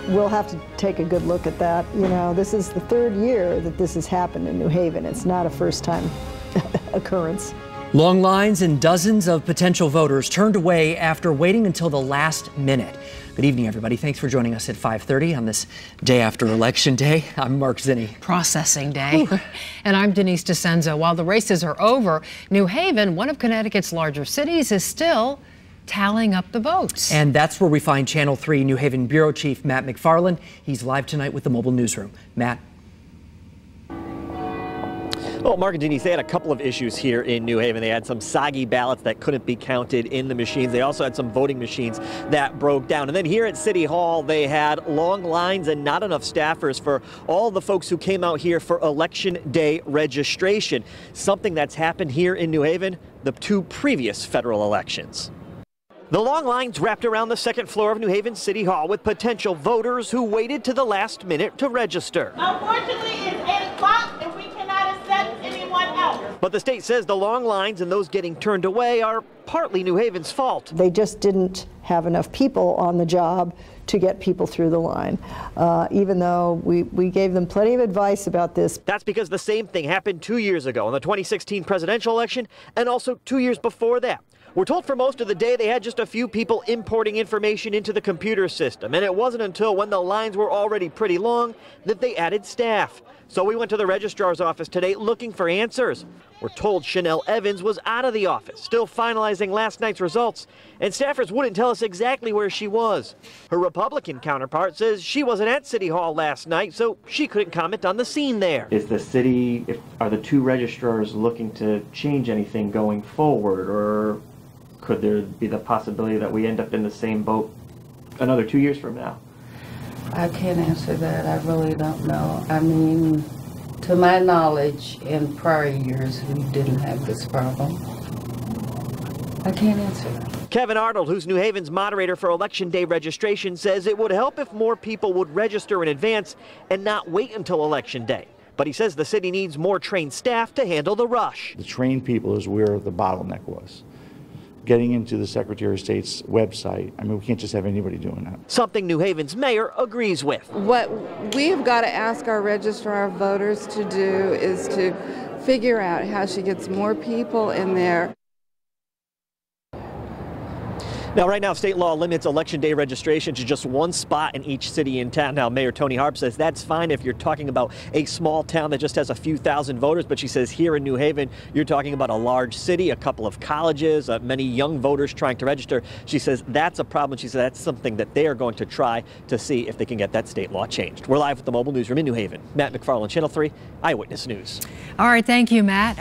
we'll have to take a good look at that. You know, this is the third year that this has happened in New Haven. It's not a first-time occurrence. Long lines and dozens of potential voters turned away after waiting until the last minute. Good evening, everybody. Thanks for joining us at 5:30 on this day after Election Day. I'm Mark Zinni. Processing day. And I'm Denise DeCenzo. While the races are over, New Haven, one of Connecticut's larger cities, is still tallying up the votes. And that's where we find Channel 3 New Haven Bureau Chief Matt McFarland. He's live tonight with the mobile newsroom. Matt. Well, Mark and Denise, they had a couple of issues here in New Haven. They had some soggy ballots that couldn't be counted in the machines. They also had some voting machines that broke down. And then here at City Hall, they had long lines and not enough staffers for all the folks who came out here for Election Day registration, something that's happened here in New Haven the two previous federal elections. The long lines wrapped around the second floor of New Haven City Hall with potential voters who waited to the last minute to register. Unfortunately, it's 8 o'clock and we cannot accept anyone else. But the state says the long lines and those getting turned away are partly New Haven's fault. They just didn't have enough people on the job to get people through the line, even though we gave them plenty of advice about this. That's because the same thing happened 2 years ago in the 2016 presidential election and also 2 years before that. We're told for most of the day they had just a few people importing information into the computer system, and it wasn't until when the lines were already pretty long that they added staff. So we went to the registrar's office today looking for answers. We're told Chanel Evans was out of the office, still finalizing last night's results, and staffers wouldn't tell us exactly where she was. Her Republican counterpart says she wasn't at City Hall last night, so she couldn't comment on the scene there. Is the city, are the two registrars looking to change anything going forward, or could there be the possibility that we end up in the same boat another 2 years from now? I can't answer that. I really don't know. I mean, to my knowledge, in prior years, we didn't have this problem. I can't answer that. Kevin Arnold, who's New Haven's moderator for Election Day registration, says it would help if more people would register in advance and not wait until Election Day. But he says the city needs more trained staff to handle the rush. The trained people is where the bottleneck was. Getting into the Secretary of State's website. I mean, we can't just have anybody doing that. Something New Haven's mayor agrees with. What we have got to ask our registrar of voters to do is to figure out how she gets more people in there. Now, right now, state law limits Election Day registration to just one spot in each city in town. Now, Mayor Toni Harp says that's fine if you're talking about a small town that just has a few thousand voters. But she says here in New Haven, you're talking about a large city, a couple of colleges, many young voters trying to register. She says that's a problem. She says that's something that they are going to try to see if they can get that state law changed. We're live with the mobile newsroom in New Haven. Matt McFarland, Channel 3 Eyewitness News. All right, thank you, Matt.